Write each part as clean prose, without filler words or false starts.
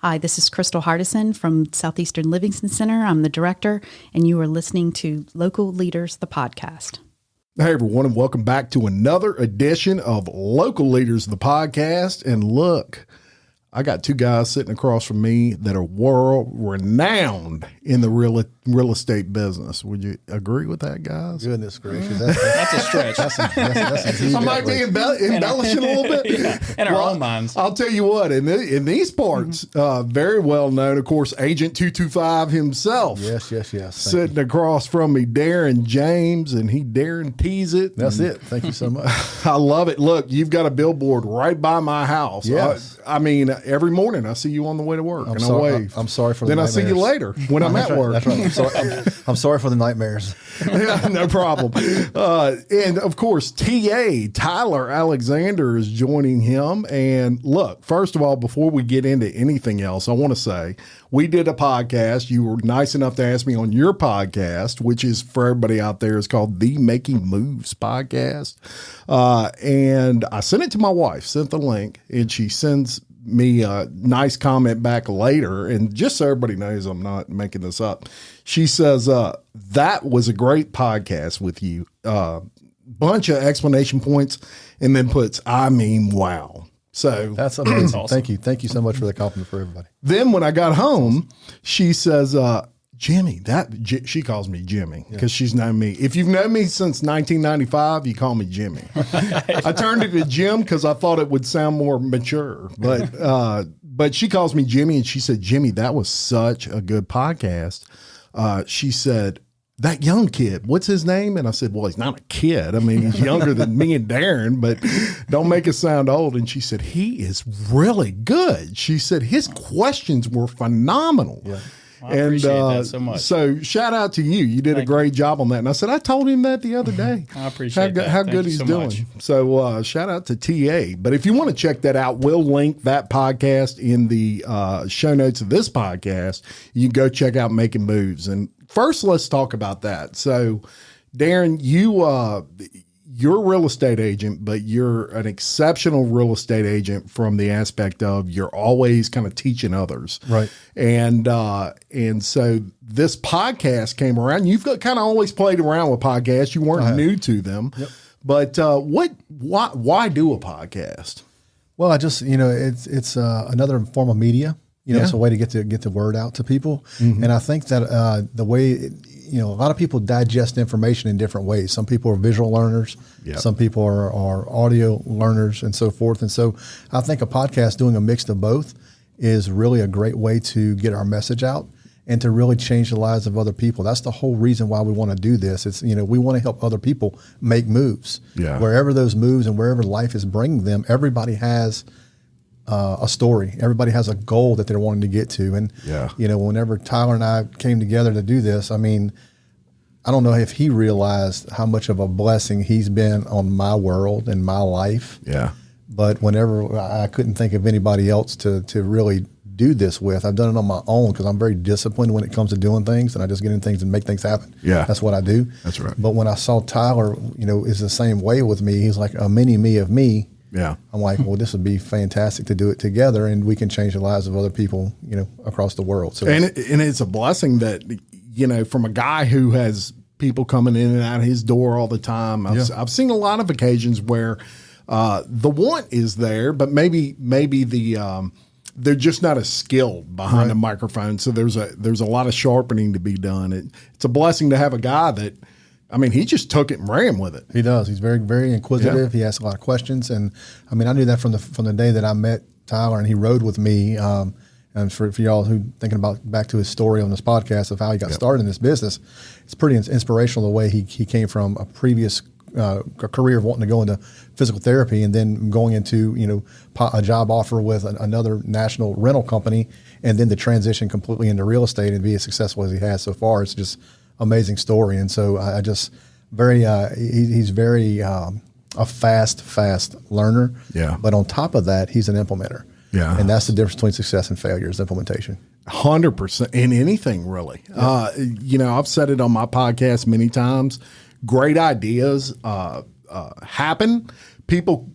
Hi, this is Crystal Hardison from Southeastern Livingston Center. I'm the director, and you are listening to Local Leaders, the podcast. Hey, everyone, and welcome back to another edition of Local Leaders, the podcast. And look, I got two guys sitting across from me that are world renowned in the real estate business. Would you agree with that, guys? Goodness gracious. That's a stretch. That's a I might be embellishing a little bit. Yeah, in our own minds. I'll tell you what, in these parts, very well known, of course, Agent 225 himself. Yes. Sitting across from me, Darren James, and he guarantees it. That's it. Thank you so much. I love it. Look, you've got a billboard right by my house. Yes. I mean, every morning I see you on the way to work, I wave. I'm sorry for the Then nightmares. I see you later when I'm at work. That's right. I'm sorry for the nightmares. Yeah, no problem. And of course, TA Tyler Alexander is joining him. And look, first of all, before we get into anything else, I want to say we did a podcast. You were nice enough to ask me on your podcast, which is for everybody out there, is called the Making Moves podcast. And I sent it to my wife, sent the link, and she sends me a nice comment back later. And just so everybody knows I'm not making this up, she says, that was a great podcast with you. Bunch of explanation points, and then puts, I mean, wow. So that's amazing. Awesome. Thank you so much for the compliment for everybody. Then when I got home, she says, Jimmy, she calls me Jimmy because she's known me. If you've known me since 1995, you call me Jimmy. I turned it to Jim because I thought it would sound more mature, but she calls me Jimmy, and she said, Jimmy, that was such a good podcast. She said, that young kid, what's his name? And I said, well, he's not a kid. I mean, he's younger than me and Darren, but don't make us sound old. And she said, he is really good. She said, his questions were phenomenal. Yeah. I appreciate that so much. So shout out to you. You did a great job on that. And I said, I told him that the other day. I appreciate that. How Thank good you he's so doing. much. So shout out to TA. But if you want to check that out, we'll link that podcast in the show notes of this podcast. You can go check out Making Moves. And first, let's talk about that. So, Darren, you're a real estate agent, but you're an exceptional real estate agent from the aspect of you're always kind of teaching others. Right. And so this podcast came around. You've kind of always played around with podcasts. You weren't new to them. Yep. But why do a podcast? Well, I just, it's another form of media. It's a way to get the word out to people. Mm-hmm. And I think that the way, a lot of people digest information in different ways. Some people are visual learners. Yep. Some people are audio learners and so forth. And so I think a podcast doing a mix of both is really a great way to get our message out and to really change the lives of other people. That's the whole reason why we want to do this. It's, we want to help other people make moves. Yeah. Wherever those moves and wherever life is bringing them, everybody has a story. Everybody has a goal that they're wanting to get to. And, whenever Tyler and I came together to do this, I mean, I don't know if he realized how much of a blessing he's been on my world and my life. Yeah. But whenever I couldn't think of anybody else to really do this with, I've done it on my own because I'm very disciplined when it comes to doing things, and I just get in things and make things happen. Yeah. That's what I do. That's right. But when I saw Tyler, is the same way with me. He's like a mini me of me. Yeah. I'm like, well, this would be fantastic to do it together, and we can change the lives of other people, across the world. So and it's a blessing that, from a guy who has people coming in and out his door all the time. I've seen a lot of occasions where the want is there, but maybe the they're just not as skilled behind a microphone. So there's a lot of sharpening to be done. It's a blessing to have a guy that, I mean, he just took it and ran with it. He does. He's very, very inquisitive. Yeah. He asks a lot of questions. And I mean, I knew that from the day that I met Tyler and he rode with me. And for y'all who thinking about back to his story on this podcast of how he got started in this business, it's pretty inspirational the way he came from a previous career of wanting to go into physical therapy and then going into, a job offer with another national rental company, and then the transition completely into real estate and be as successful as he has so far. It's just amazing story. And so I just he's very a fast learner. Yeah. But on top of that, he's an implementer. Yeah. And that's the difference between success and failure is implementation. 100% in anything, really. Yeah. I've said it on my podcast many times. Great ideas happen. People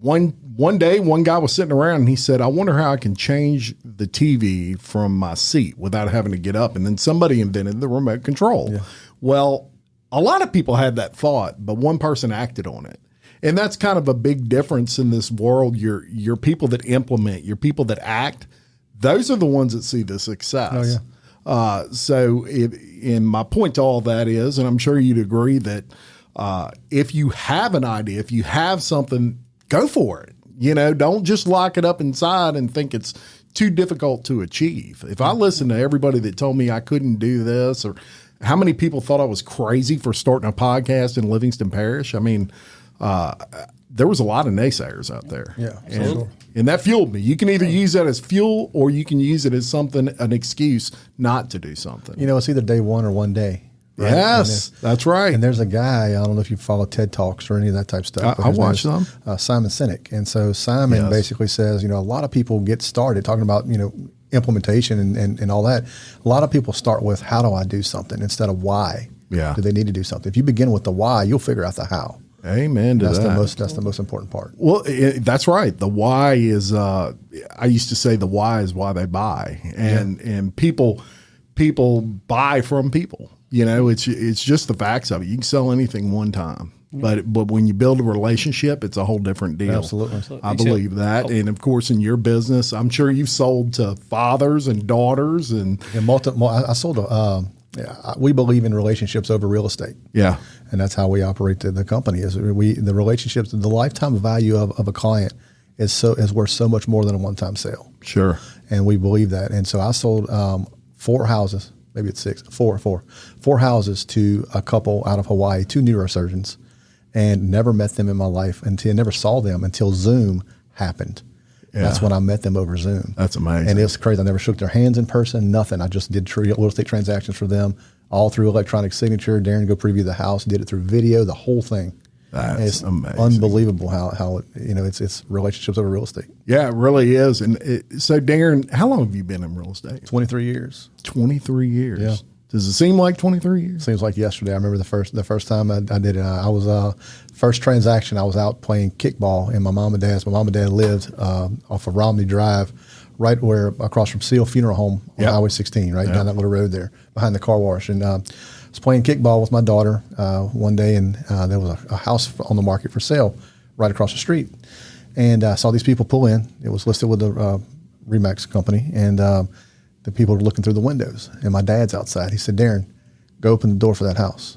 one day, one guy was sitting around and he said, I wonder how I can change the TV from my seat without having to get up. And then somebody invented the remote control. Yeah. Well, a lot of people had that thought, but one person acted on it. And that's kind of a big difference in this world. Your people that implement, your people that act, those are the ones that see the success. Oh, yeah. And my point to all that is, and I'm sure you'd agree that if you have an idea, if you have something, go for it. Don't just lock it up inside and think it's too difficult to achieve. If I listen to everybody that told me I couldn't do this, or how many people thought I was crazy for starting a podcast in Livingston Parish, I mean, there was a lot of naysayers out there. Yeah, and that fueled me. You can either use that as fuel or you can use it as an excuse not to do something. It's either day one or one day. Right? Yes, that's right. And there's a guy, I don't know if you follow TED Talks or any of that type of stuff. I watch them. Simon Sinek. And so Simon basically says, a lot of people get started talking about, implementation and all that. A lot of people start with, how do I do something, instead of why do they need to do something. If you begin with the why, you'll figure out the how. Amen to that's that. That's the most important part. Well, that's right. The why is, I used to say the why is why they buy. And people buy from people. It's just the facts of it. You can sell anything one time, but when you build a relationship, it's a whole different deal. Absolutely. I believe that. And of course, in your business, I'm sure you've sold to fathers and daughters and multiple. I sold we believe in relationships over real estate. Yeah. And that's how we operate the company. Is the relationships, the lifetime value of a client is worth so much more than a one-time sale. Sure. And we believe that. And so I sold 4 houses. Maybe it's 6, 4 houses to a couple out of Hawaii, 2 neurosurgeons, and never met them in my life never saw them until Zoom happened. Yeah. That's when I met them over Zoom. That's amazing. And it's crazy. I never shook their hands in person, nothing. I just did real estate transactions for them, all through electronic signature. Darren go preview the house, did it through video, the whole thing. That's amazing. Unbelievable how it's relationships over real estate. Yeah, it really is. And so, Darren, how long have you been in real estate? 23 years. 23 years. Yeah. Does it seem like 23 years? Seems like yesterday. I remember the first time I did it. I was first transaction. I was out playing kickball, and my mom and dad lived off of Romney Drive, right where across from Seal Funeral Home on Highway 16, right down that little road there behind the car wash. And I was playing kickball with my daughter one day, and there was a house on the market for sale right across the street. And I saw these people pull in. It was listed with the Remax company, and the people were looking through the windows. And my dad's outside. He said, Darren, go open the door for that house.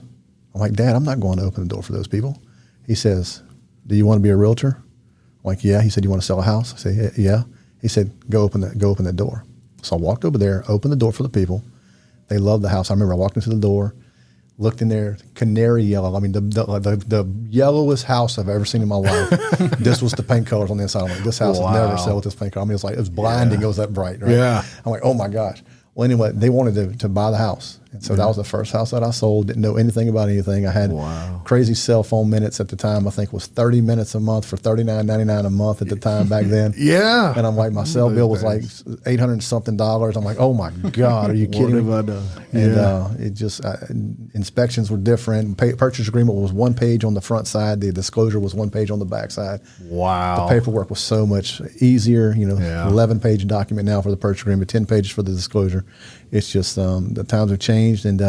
I'm like, Dad, I'm not going to open the door for those people. He says, do you want to be a realtor? I'm like, yeah. He said, you want to sell a house? I said, yeah. He said, go open that door. So I walked over there, opened the door for the people. They loved the house. I remember I walked into the door, looked in there, canary yellow. I mean, the yellowest house I've ever seen in my life. This was the paint colors on the inside. I'm like, this house has never sold with this paint color. I mean, it was blinding. It was that bright, right? Yeah. I'm like, oh my gosh. Well, anyway, they wanted to buy the house. And so that was the first house that I sold. Didn't know anything about anything. I had crazy cell phone minutes at the time. I think it was 30 minutes a month for $39.99 a month at the time back then. Yeah. And I'm like, my cell bill was like $800 something. I'm like, oh my God, are you kidding me? What have I done? And it just, inspections were different. Purchase agreement was 1 page on the front side. The disclosure was 1 page on the back side. Wow. The paperwork was so much easier. 11-page document now for the purchase agreement, 10 pages for the disclosure. It's just the times have changed, and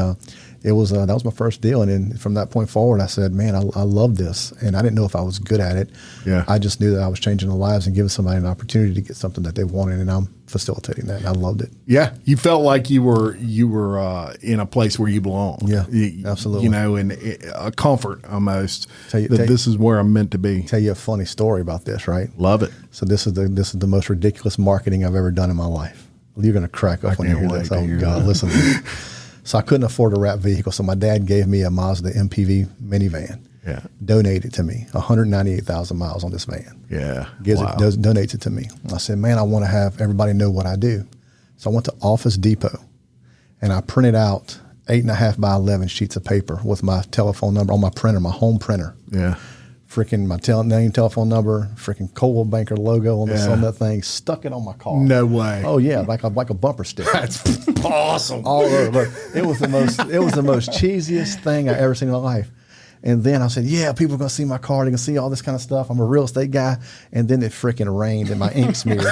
it was that was my first deal. And then from that point forward, I said, man, I love this, and I didn't know if I was good at it. Yeah, I just knew that I was changing their lives and giving somebody an opportunity to get something that they wanted, and I'm facilitating that. And I loved it. Yeah, you felt like you were in a place where you belong. Yeah, absolutely. And a comfort almost this is where I'm meant to be. Tell you a funny story about this, right? Love it. So this is the most ridiculous marketing I've ever done in my life. You're going to crack up when you hear this. Oh, God, listen to me. So I couldn't afford a wrap vehicle, so my dad gave me a Mazda MPV minivan. Yeah. Donated to me 198,000 miles on this van. Yeah. Donates it to me. I said, man, I want to have everybody know what I do. So I went to Office Depot, and I printed out 8.5 by 11 sheets of paper with my telephone number on my printer, my home printer. Yeah. Freaking my telephone number, freaking Coldwell Banker logo on that thing, stuck it on my car. No way. Oh yeah, like a bumper sticker. That's awesome. All over. Look, it was the most cheesiest thing I ever seen in my life. And then I said, yeah, people are going to see my car. They're going to see all this kind of stuff. I'm a real estate guy. And then it freaking rained and my ink smeared.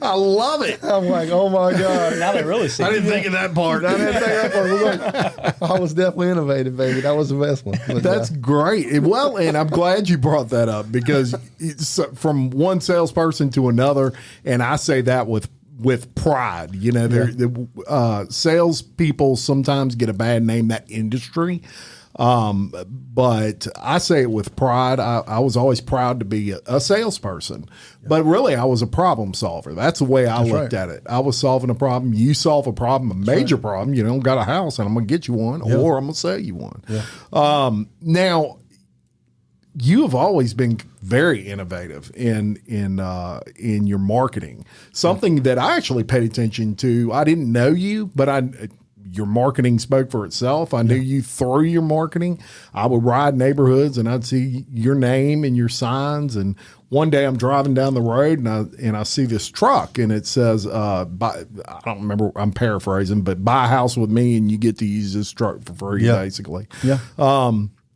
I love it. I'm like, oh my God. Now they really see. I didn't think of that part. I didn't think that part. I was definitely innovative, baby. That was the best one. But, That's great. Well, and I'm glad you brought that up because it's from one salesperson to another, and I say that with pride. You know, salespeople sometimes get a bad name, that industry. But I say it with pride. I was always proud to be a salesperson, but really I was a problem solver. That's the way I looked at it. I was solving a problem. You solve a problem, a major problem. You don't got a house, and I'm going to get you one, or I'm going to sell you one. Now, you have always been very innovative in your marketing. Something that I actually paid attention to. I didn't know you, but your marketing spoke for itself. I knew you through your marketing. I would ride neighborhoods and I'd see your name and your signs. And one day I'm driving down the road and I see this truck and it says, I don't remember, I'm paraphrasing, but buy a house with me and you get to use this truck for free, basically.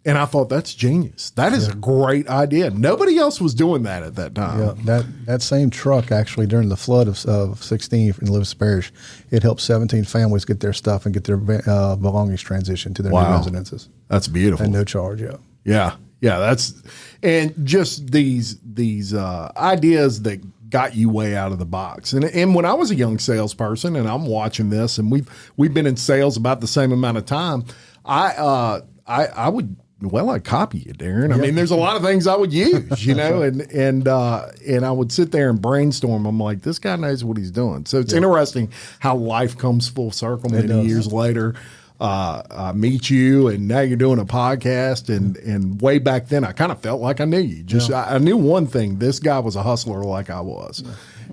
And I thought, that's genius. That is a great idea. Nobody else was doing that at that time. Yeah, that same truck actually during the flood of 16 in Lewis Parish, it helped 17 families get their stuff and get their belongings transitioned to their new residences. That's beautiful. And no charge, Yeah, that's, and just these ideas that got you way out of the box. And when I was a young salesperson and I'm watching this and we've been in sales about the same amount of time, I would, I'd copy you, Darren. I mean, there's a lot of things I would use, you know, and I would sit there and brainstorm. I'm like, this guy knows what he's doing. So it's interesting how life comes full circle many years later. I meet you, and now you're doing a podcast. And way back then, I kind of felt like I knew you. I knew one thing: this guy was a hustler like I was.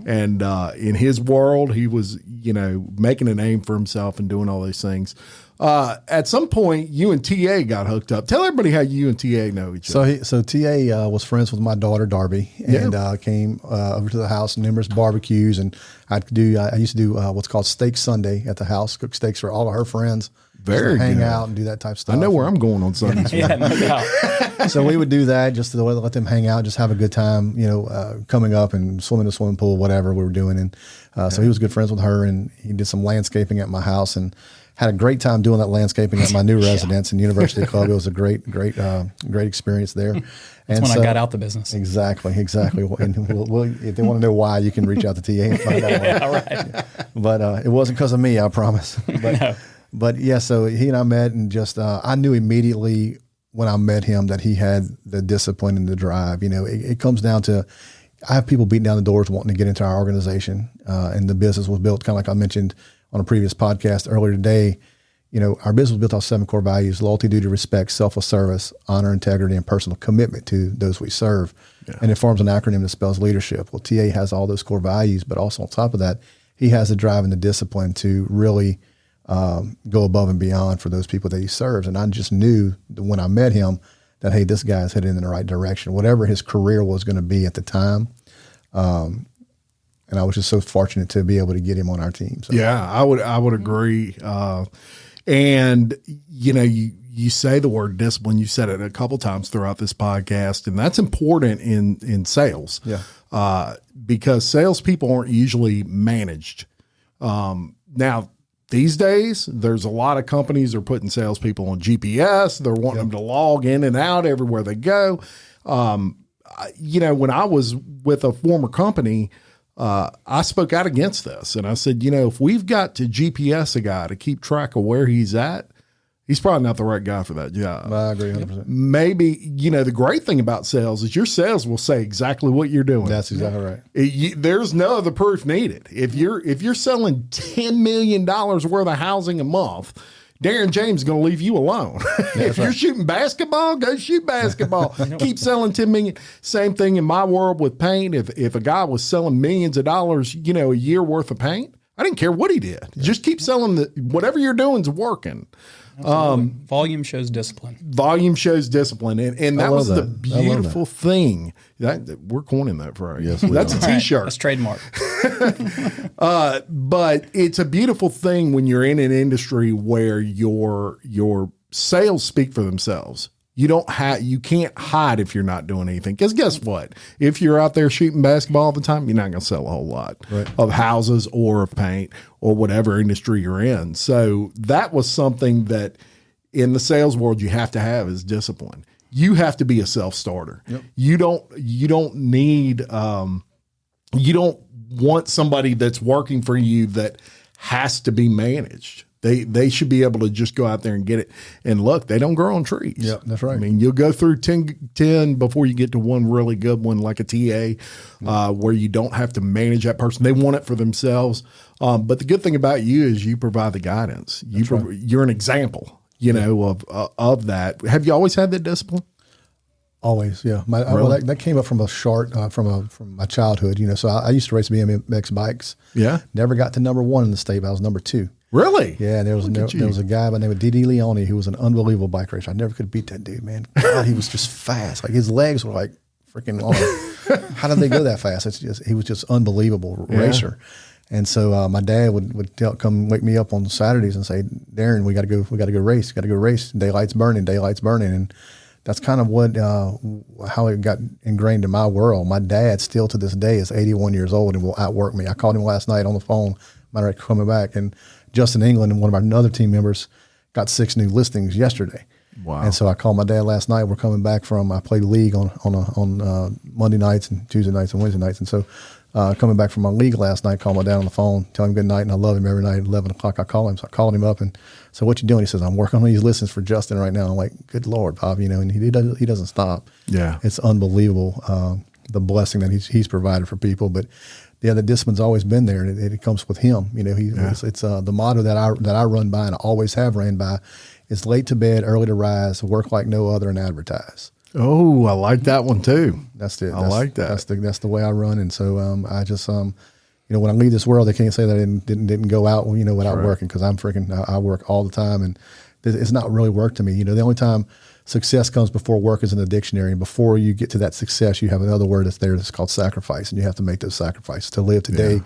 And in his world, he was, you know, making a name for himself and doing all these things. At some point, you and TA got hooked up. Tell everybody how you and TA know each other. So TA was friends with my daughter Darby, and came over to the house, numerous barbecues, and I used to do what's called Steak Sunday at the house, cook steaks for all of her friends. Very hang good. out and do that type of stuff. I know where I'm going on Sundays. Yeah, no doubt. So we would do that just to let them hang out, just have a good time, you know, coming up and swim in the swimming pool, whatever we were doing. And so he was good friends with her, and he did some landscaping at my house and had a great time doing that landscaping at my new residence in University Club. It was a great experience there. That's when I got out the business. Exactly. And if they want to know why, you can reach out to TA and find out. All right. But it wasn't because of me, I promise. But yeah, so he and I met, and just I knew immediately when I met him that he had the discipline and the drive. You know, it comes down to, I have people beating down the doors wanting to get into our organization, and the business was built kind of like I mentioned on a previous podcast earlier today. You know, our business was built off 7 core values: loyalty, duty, respect, selfless service, honor, integrity, and personal commitment to those we serve. And it forms an acronym that spells leadership. Well, TA has all those core values, but also on top of that, he has the drive and the discipline to really go above and beyond for those people that he serves. And I just knew that when I met him that, hey, this guy's headed in the right direction, whatever his career was going to be at the time. And I was just so fortunate to be able to get him on our team. So. Yeah, I would agree. And you know, you say the word discipline. You said it a couple times throughout this podcast, and that's important in sales. Because salespeople aren't usually managed. Now, these days, there's a lot of companies that are putting salespeople on GPS. They're wanting them to log in and out everywhere they go. You know, when I was with a former company, I spoke out against this, and I said, you know, if we've got to GPS a guy to keep track of where he's at, he's probably not the right guy for that job. I agree 100%. Maybe, you know, the great thing about sales is your sales will say exactly what you're doing. That's exactly right. There's no other proof needed. If you're selling $10 million worth of housing a month, Darren James is going to leave you alone. If you're shooting basketball, go shoot basketball. Keep selling 10 million. Same thing in my world with paint. If a guy was selling millions of dollars, you know, a year worth of paint, I didn't care what he did. Just keep selling whatever you're doing is working. Volume shows discipline. Volume shows discipline, and that was the beautiful thing. We're coining that phrase. Yes, that's a T-shirt. That's trademark. But it's a beautiful thing when you're in an industry where your sales speak for themselves. You can't hide if you're not doing anything. Because guess what? If you're out there shooting basketball all the time, you're not going to sell a whole lot of houses or of paint or whatever industry you're in. So that was something that in the sales world you have to have is discipline. You have to be a self-starter. Yep. You don't need you don't want somebody that's working for you that has to be managed. They should be able to just go out there and get it. And look, they don't grow on trees. Yeah, that's right. I mean, you'll go through 10 before you get to one really good one like a TA where you don't have to manage that person. They want it for themselves. But the good thing about you is you provide the guidance. You're an example, of that. Have you always had that discipline? Always, yeah. That came up from from my childhood. So I used to race BMX bikes. Yeah. Never got to number 1 in the state, but I was number 2. Really? Yeah, there was a guy by the name of D.D. Leone who was an unbelievable bike racer. I never could beat that dude, man. God, he was just fast. Like his legs were like freaking long. How did they go that fast? He was just unbelievable racer. And so my dad would come wake me up on Saturdays and say, "Darren, we got to go race. Got to go race. Daylight's burning. And that's kind of what how it got ingrained in my world. My dad still to this day is 81 years old and will outwork me. I called him last night on the phone. Matter of coming back, and Justin England and one of our other team members got 6 new listings yesterday. Wow! And so I called my dad last night. We're coming back I played league on Monday nights and Tuesday nights and Wednesday nights, and so coming back from my league last night, called my dad on the phone, tell him good night, and I love him every night. At 11 o'clock, I call him. So I called him up and so what you doing? He says, I'm working on these listings for Justin right now. I'm like, good Lord, Bob, and he doesn't stop. Yeah, it's unbelievable the blessing that he's provided for people, but. Yeah, the discipline's always been there, and it comes with him. It's the motto that I run by and I always have ran by is late to bed, early to rise, work like no other, and advertise. Oh, I like that one too. That's it. I like that. That's the way I run, and so I just when I leave this world, they can't say that I didn't go out without working because I work all the time, and it's not really work to me. The only time success comes before work is in the dictionary. And before you get to that success, you have another word that's there that's called sacrifice. And you have to make those sacrifices to live today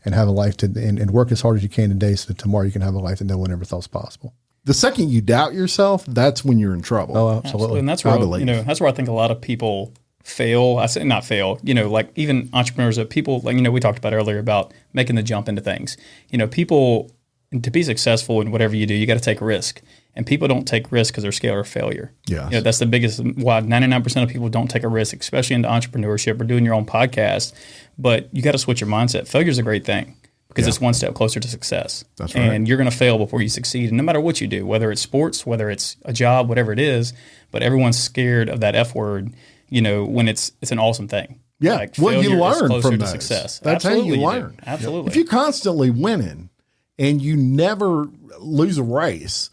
and have a life and work as hard as you can today so that tomorrow you can have a life that no one ever thought was possible. The second you doubt yourself, that's when you're in trouble. Oh, absolutely. And that's where that's where I think a lot of people fail. I say not fail, like even entrepreneurs, people like, we talked about earlier about making the jump into things. People, to be successful in whatever you do, you got to take a risk. And people don't take risks because they're scared of failure. Yeah, that's the biggest why 99% of people don't take a risk, especially into entrepreneurship or doing your own podcast. But you got to switch your mindset. Failure is a great thing because it's one step closer to success. That's right. And you're going to fail before you succeed. And no matter what you do, whether it's sports, whether it's a job, whatever it is, but everyone's scared of that F word. When it's an awesome thing. Yeah, like well, you learn from those. Success. That's Absolutely how you learn. Absolutely. If you're constantly winning and you never lose a race.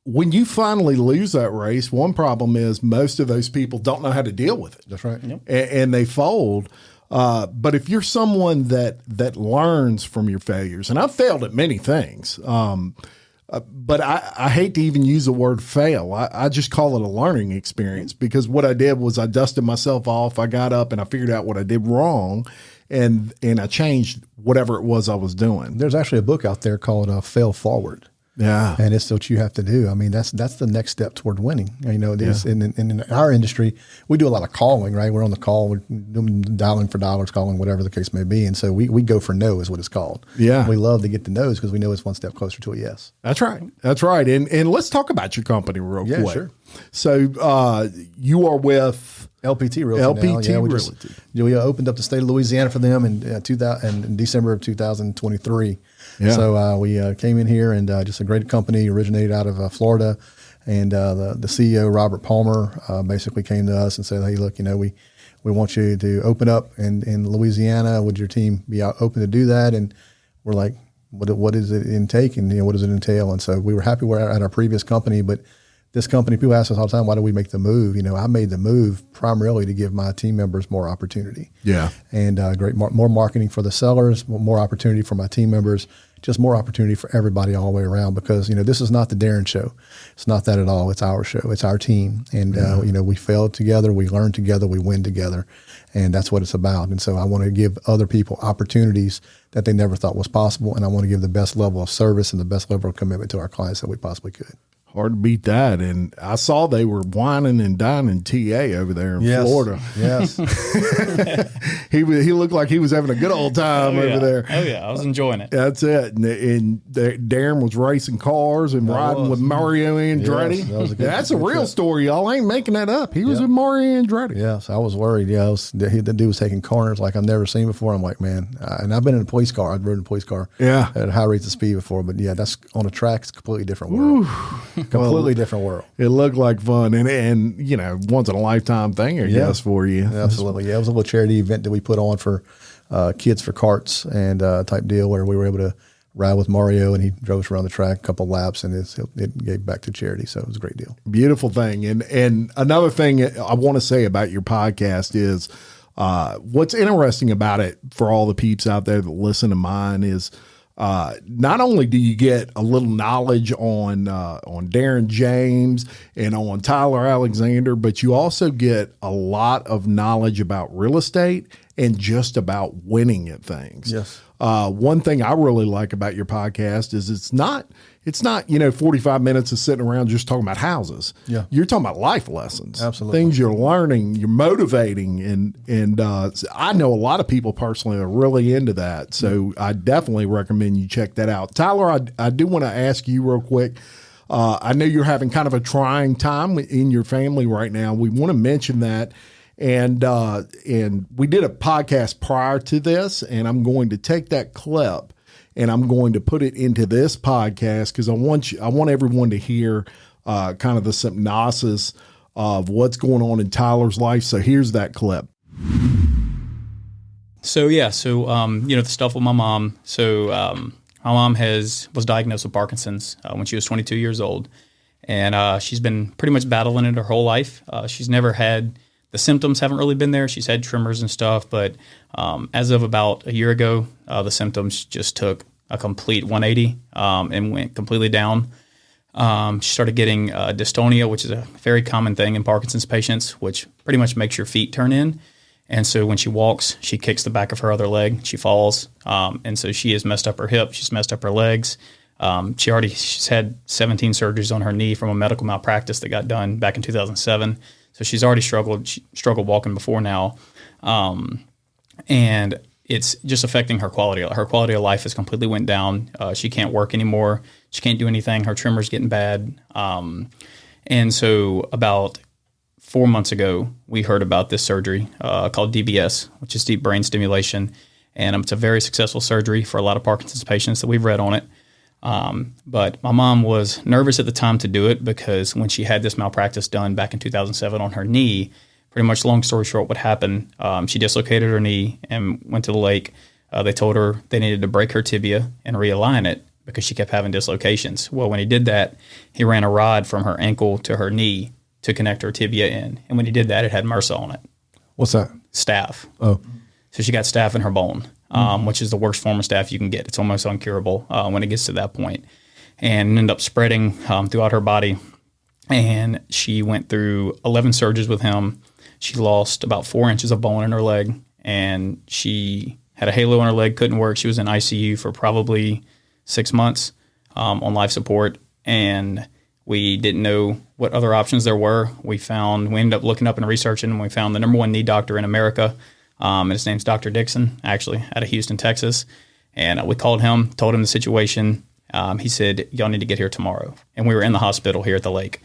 When you finally lose that race, one problem is most of those people don't know how to deal with it. That's right. Yep. And they fold. But if you're someone that learns from your failures, and I've failed at many things, but I hate to even use the word fail. I just call it a learning experience because what I did was I dusted myself off. I got up and I figured out what I did wrong. And I changed whatever it was I was doing. There's actually a book out there called Fail Forward. Yeah. And it's what you have to do. I mean, that's the next step toward winning. In our industry, we do a lot of calling, right? We're on the call, we're dialing for dollars, calling, whatever the case may be. And so we go for no is what it's called. Yeah. We love to get the no's because we know it's one step closer to a yes. That's right. That's right. And let's talk about your company real quick. Yeah, sure. So you are with LPT Realty. LPT Realty. We opened up the state of Louisiana for them in December of 2023. Yeah. So we came in here and just a great company, originated out of Florida. And the CEO, Robert Palmer, basically came to us and said, hey, look, we want you to open up in Louisiana. Would your team be open to do that? And we're like, what does it intake? And what does it entail? And so we were happy we're at our previous company, but this company, people ask us all the time, why do we make the move? I made the move primarily to give my team members more opportunity. Yeah. And more marketing for the sellers, more opportunity for my team members, just more opportunity for everybody all the way around because, this is not the Darren show. It's not that at all. It's our show. It's our team. And, we fail together. We learn together. We win together. And that's what it's about. And so I want to give other people opportunities that they never thought was possible. And I want to give the best level of service and the best level of commitment to our clients that we possibly could. Hard to beat that. And I saw they were whining and dining TA over there in Florida. Yes. He looked like he was having a good old time over there. Oh, yeah. I was enjoying it. That's it. And Darren was racing cars and riding with Mario Andretti. Yes, that's a real story, y'all. I ain't making that up. He was with Mario Andretti. Yes, I was worried. Yeah, the dude was taking corners like I've never seen before. I'm like, man. And I've been in a police car. I've ridden a police car. Yeah. At high rates of speed before. But, yeah, that's on a track. It's a completely different world. Completely different world. It looked like fun and you know, once in a lifetime thing, I guess, for you. Absolutely. Yeah, it was a little charity event that we put on for Kids for Carts and type deal where we were able to ride with Mario and he drove us around the track a couple laps and it gave back to charity. So it was a great deal. Beautiful thing. And another thing I want to say about your podcast is what's interesting about it for all the peeps out there that listen to mine is not only do you get a little knowledge on Darren James and on Tyler Alexander, but you also get a lot of knowledge about real estate and just about winning at things. Yes. One thing I really like about your podcast is it's not, 45 minutes of sitting around just talking about houses. Yeah. You're talking about life lessons. Absolutely. Things you're learning, you're motivating. And I know a lot of people personally are really into that. So I definitely recommend you check that out. Tyler, I do want to ask you real quick. I know you're having kind of a trying time in your family right now. We want to mention that. And we did a podcast prior to this, and I'm going to take that clip and I'm going to put it into this podcast because I want everyone to hear kind of the synopsis of what's going on in Tyler's life. So here's that clip. So the stuff with my mom. So my mom was diagnosed with Parkinson's when she was 22 years old, and she's been pretty much battling it her whole life. She's never had the symptoms haven't really been there. She's had tremors and stuff, but as of about a year ago, the symptoms just took a complete 180 and went completely down. She started getting dystonia, which is a very common thing in Parkinson's patients, which pretty much makes your feet turn in. And so when she walks, she kicks the back of her other leg. She falls. And so she has messed up her hip. She's messed up her legs. She's had 17 surgeries on her knee from a medical malpractice that got done back in 2007. So she's already struggled walking before now. And it's just affecting her quality. Her quality of life has completely went down. She can't work anymore. She can't do anything. Her tremor's getting bad. And so about 4 months ago, we heard about this surgery called DBS, which is deep brain stimulation. And it's a very successful surgery for a lot of Parkinson's patients that we've read on it. But my mom was nervous at the time to do it because when she had this malpractice done back in 2007 on her knee, pretty much long story short, what happened, she dislocated her knee and went to the lake. They told her they needed to break her tibia and realign it because she kept having dislocations. Well, when he did that, he ran a rod from her ankle to her knee to connect her tibia in. And when he did that, it had MRSA on it. What's that? Staph. Oh. So she got staph in her bone. Which is the worst form of staph you can get. It's almost uncurable when it gets to that point, and ended up spreading throughout her body. And she went through 11 surgeries with him. She lost about 4 inches of bone in her leg, and she had a halo on her leg, couldn't work. She was in ICU for probably 6 months on life support, and we didn't know what other options there were. We ended up looking up and researching, and we found the number one knee doctor in America. And his name's Dr. Dixon, actually, out of Houston, Texas. And we called him, told him the situation. He said, y'all need to get here tomorrow. And we were in the hospital here at the lake.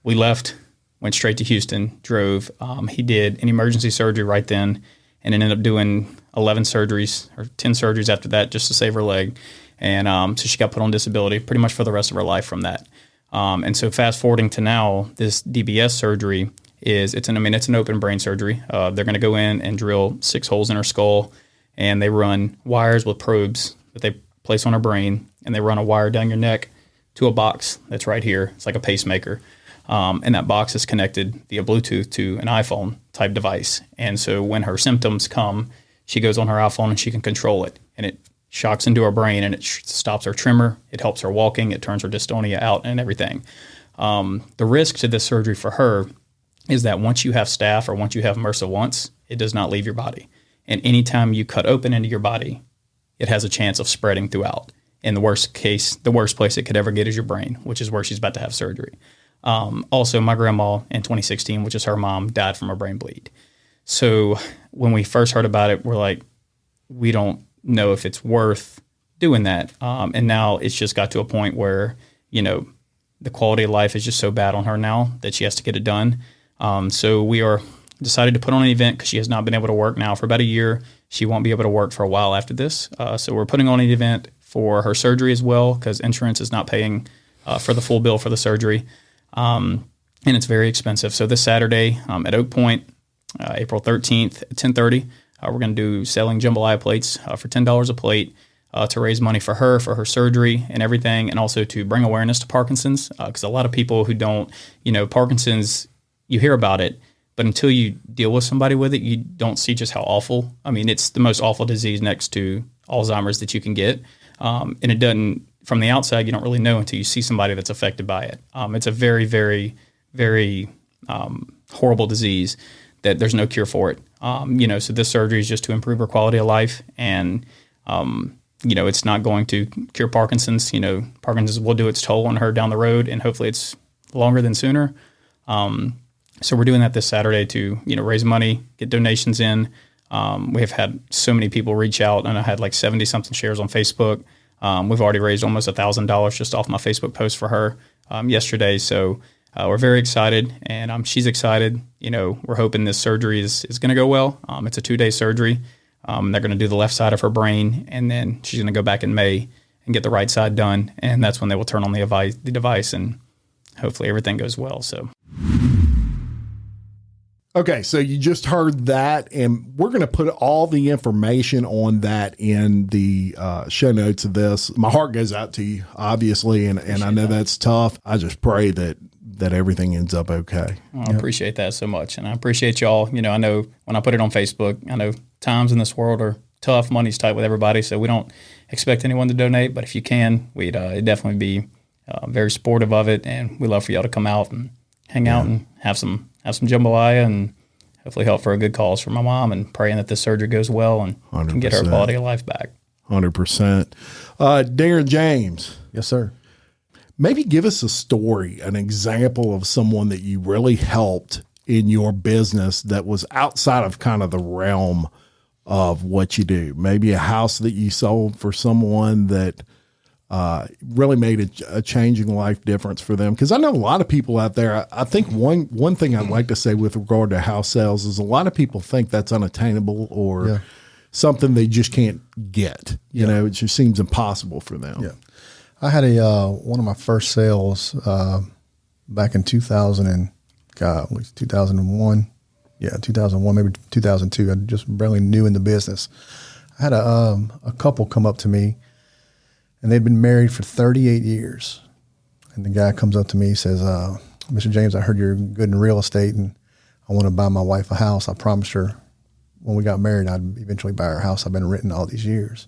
We left, went straight to Houston, drove. He did an emergency surgery right then and ended up doing 11 surgeries or 10 surgeries after that just to save her leg. And so she got put on disability pretty much for the rest of her life from that. And so fast forwarding to now, this DBS surgery it's an open brain surgery. They're going to go in and drill 6 holes in her skull, and they run wires with probes that they place on her brain, and they run a wire down your neck to a box that's right here. It's like a pacemaker. And that box is connected via Bluetooth to an iPhone type device. And so when her symptoms come, she goes on her iPhone and she can control it, and it shocks into her brain, and it stops her tremor. It helps her walking. It turns her dystonia out and everything. The risk to this surgery for her is that once you have staph or once you have MRSA once, it does not leave your body. And anytime you cut open into your body, it has a chance of spreading throughout. in the worst case, the worst place it could ever get is your brain, which is where she's about to have surgery. Also, my grandma in 2016, which is her mom, died from a brain bleed. So when we first heard about it, we're like, we don't know if it's worth doing that. And now it's just got to a point where, the quality of life is just so bad on her now that she has to get it done. So we are decided to put on an event because she has not been able to work now for about a year. She won't be able to work for a while after this. So we're putting on an event for her surgery as well because insurance is not paying for the full bill for the surgery. And it's very expensive. So this Saturday at Oak Point, April 13th at 10:30, we're going to do selling jambalaya plates for $10 a plate to raise money for her surgery and everything, and also to bring awareness to Parkinson's because a lot of people who don't, Parkinson's, you hear about it, but until you deal with somebody with it, you don't see just how awful. I mean, it's the most awful disease next to Alzheimer's that you can get. And it doesn't, from the outside, you don't really know until you see somebody that's affected by it. It's a very, very, very horrible disease that there's no cure for it. So this surgery is just to improve her quality of life. And, it's not going to cure Parkinson's. Parkinson's will do its toll on her down the road, and hopefully it's longer than sooner. So we're doing that this Saturday to, raise money, get donations in. We have had so many people reach out, and I had like 70-something shares on Facebook. We've already raised almost $1,000 just off my Facebook post for her yesterday. So we're very excited, and she's excited. We're hoping this surgery is going to go well. It's a 2-day surgery. They're going to do the left side of her brain, and then she's going to go back in May and get the right side done. And that's when they will turn on the device, and hopefully everything goes well. So. Okay, so you just heard that, and we're going to put all the information on that in the show notes of this. My heart goes out to you, obviously, and I know that's tough. I just pray that everything ends up okay. I appreciate that so much, and I appreciate y'all. I know when I put it on Facebook, I know times in this world are tough. Money's tight with everybody, so we don't expect anyone to donate, but if you can, we'd definitely be very supportive of it, and we'd love for y'all to come out and hang out and have some jambalaya and hopefully help for a good cause for my mom, and praying that this surgery goes well and 100%. Can get her quality of life back. 100%. Darren James. Yes, sir. Maybe give us a story, an example of someone that you really helped in your business that was outside of kind of the realm of what you do. Maybe a house that you sold for someone that really made a changing life difference for them. Because I know a lot of people out there, I think one thing I'd like to say with regard to house sales is a lot of people think that's unattainable or something they just can't get. It just seems impossible for them. Yeah. I had one of my first sales back in 2001. Yeah, 2001, maybe 2002. I just barely new in the business. I had a couple come up to me, and they'd been married for 38 years. And the guy comes up to me, says, Mr. James, I heard you're good in real estate, and I want to buy my wife a house. I promised her when we got married I'd eventually buy her house. I've been renting all these years.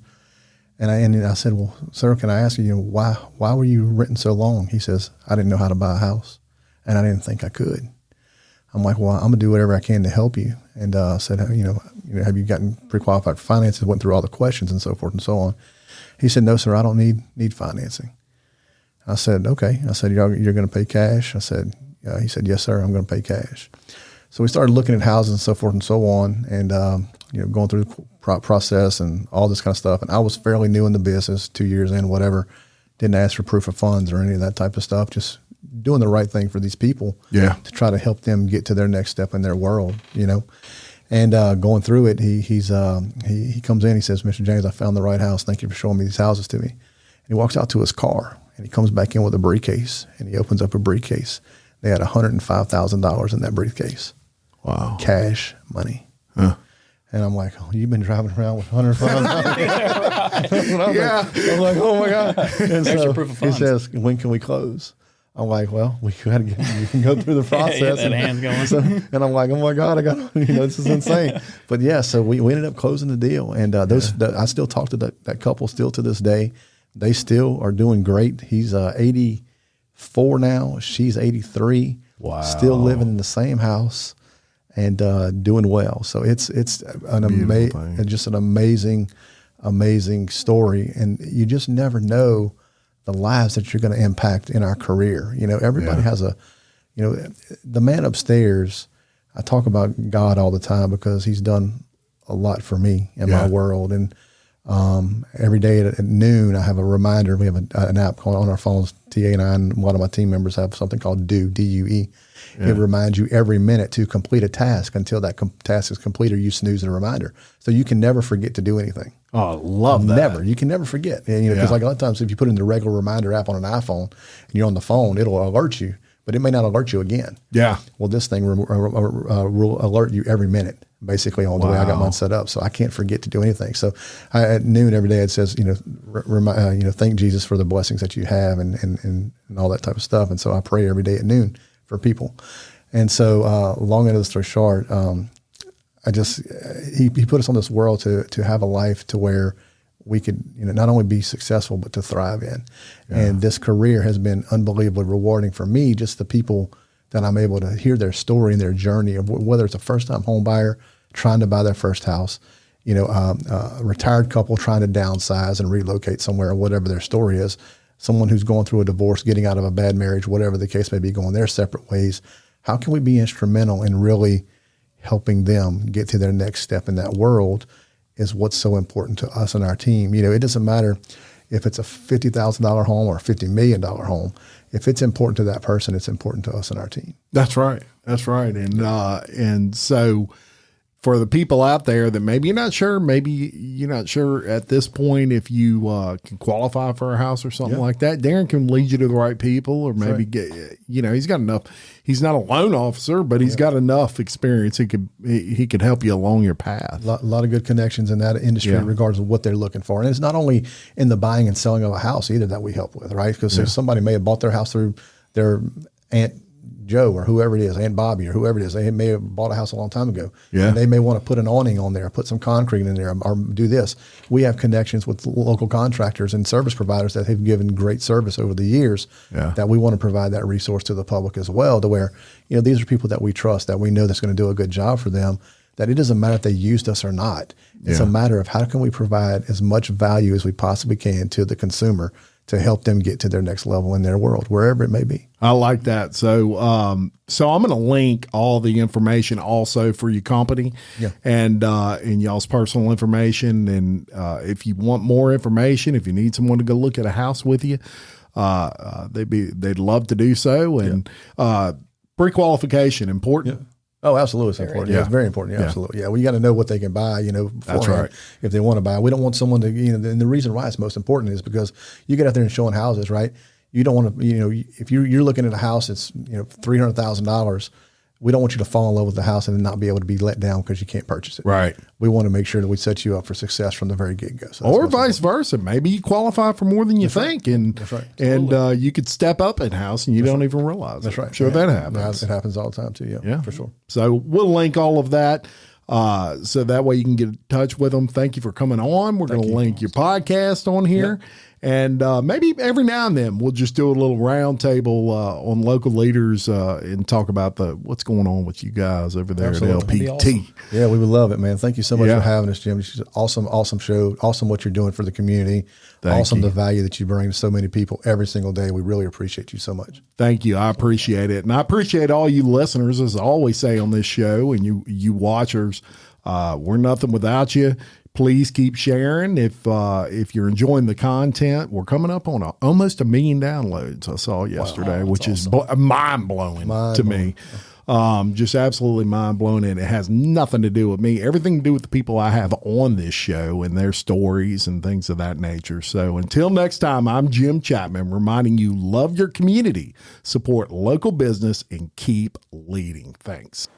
And I said, well, sir, can I ask you, why were you renting so long? He says, I didn't know how to buy a house, and I didn't think I could. I'm like, well, I'm going to do whatever I can to help you. And I said, have you gotten pre-qualified for finances? Went through all the questions and so forth and so on. He said, no, sir, I don't need financing. I said, okay. I said, you're going to pay cash? I said, he said, yes, sir, I'm going to pay cash. So we started looking at houses and so forth and so on, and going through the process and all this kind of stuff. And I was fairly new in the business, 2 years in, whatever. Didn't ask for proof of funds or any of that type of stuff. Just doing the right thing for these people to try to help them get to their next step in their world, And going through it, he comes in, he says, Mr. James, I found the right house. Thank you for showing me these houses to me. And he walks out to his car, and he comes back in with a briefcase, and he opens up a briefcase. They had $105,000 in that briefcase. Wow. Cash money. Huh. And I'm like, oh, you've been driving around with $105,000. Yeah. I'm like, oh my God. And Extra proof of funds. He says, when can we close? I'm like, well, we can go through the process. That hand's going. And I'm like, oh my God, this is insane. But yeah, so we ended up closing the deal. And I still talk to that couple still to this day. They still are doing great. He's 84 now. She's 83. Wow. Still living in the same house and doing well. So it's an just an amazing amazing story. And you just never know the lives that you're going to impact in our career. You know, everybody has the man upstairs, I talk about God all the time because he's done a lot for me in my world. And every day at noon, I have a reminder. We have an app called on our phones, TA9, and one of my team members have something called DUE, D-U-E. It reminds you every minute to complete a task. Until that task is complete or you snooze a reminder. So you can never forget to do anything. Oh, I love that. Never. You can never forget. And, because like a lot of times if you put in the regular reminder app on an iPhone and you're on the phone, it'll alert you, but it may not alert you again. Yeah. Well, this thing will alert you every minute, basically, on the way I got mine set up. So I can't forget to do anything. So at noon every day it says, thank Jesus for the blessings that you have and all that type of stuff. And so I pray every day at noon for people. And so long end of the story short, he put us on this world to have a life to where we could, not only be successful, but to thrive in. Yeah. And this career has been unbelievably rewarding for me, just the people that I'm able to hear their story and their journey of whether it's a first-time home buyer trying to buy their first house, a retired couple trying to downsize and relocate somewhere, or whatever their story is, someone who's going through a divorce, getting out of a bad marriage, whatever the case may be, going their separate ways. How can we be instrumental in really helping them get to their next step in that world is what's so important to us and our team. It doesn't matter if it's a $50,000 home or a $50 million home. If it's important to that person, it's important to us and our team. That's right. That's right. And so for the people out there that maybe you're not sure at this point if you can qualify for a house or something like that, Darren can lead you to the right people, or maybe get, he's got enough. He's not a loan officer, but he's got enough experience. He could help you along your path. A lot of good connections in that industry, regardless of what they're looking for. And it's not only in the buying and selling of a house either that we help with, right? Because somebody may have bought their house through their Aunt Joe or whoever it is, Aunt Bobby or whoever it is. They may have bought a house a long time ago. Yeah. And they may want to put an awning on there, put some concrete in there, or do this. We have connections with local contractors and service providers that have given great service over the years that we want to provide that resource to the public as well, to where, these are people that we trust, that we know that's going to do a good job for them, that it doesn't matter if they used us or not. It's a matter of how can we provide as much value as we possibly can to the consumer to help them get to their next level in their world, wherever it may be. I like that. So, I'm going to link all the information also for your company and y'all's personal information. And if you want more information, if you need someone to go look at a house with you, they'd love to do so. And prequalification, important. Yeah. Oh, absolutely. It's important. Yeah. It's very important. Yeah, absolutely. Yeah. Well, you got to know what they can buy, That's right. If they want to buy. We don't want someone to, and the reason why it's most important is because you get out there and showing houses, right? You don't want to, if you're looking at a house that's, $300,000, we don't want you to fall in love with the house and then not be able to be let down because you can't purchase it. Right. We want to make sure that we set you up for success from the very get-go. So or vice versa. Maybe you qualify for more than you think. And that's right. And you could step up in house and you don't even realize That's it. right. Sure, that happens. It happens all the time too. Yeah, for sure. So we'll link all of that. So that way you can get in touch with them. Thank you for coming on. We're going to link your podcast on here. Yep. And maybe every now and then we'll just do a little round table on local leaders and talk about what's going on with you guys over there at LPT. Awesome. Yeah, we would love it, man. Thank you so much for having us, Jim. It's an awesome show. Awesome what you're doing for the community. Awesome the value that you bring to so many people every single day. We really appreciate you so much. Thank you. I appreciate it. And I appreciate all you listeners, as I always say on this show, and you watchers. We're nothing without you. Please keep sharing. If you're enjoying the content, we're coming up on almost 1 million downloads. I saw yesterday, which is mind blowing to me. Just absolutely mind blowing. And it has nothing to do with me, everything to do with the people I have on this show and their stories and things of that nature. So until next time, I'm Jim Chapman, reminding you, love your community, support local business, and keep leading. Thanks.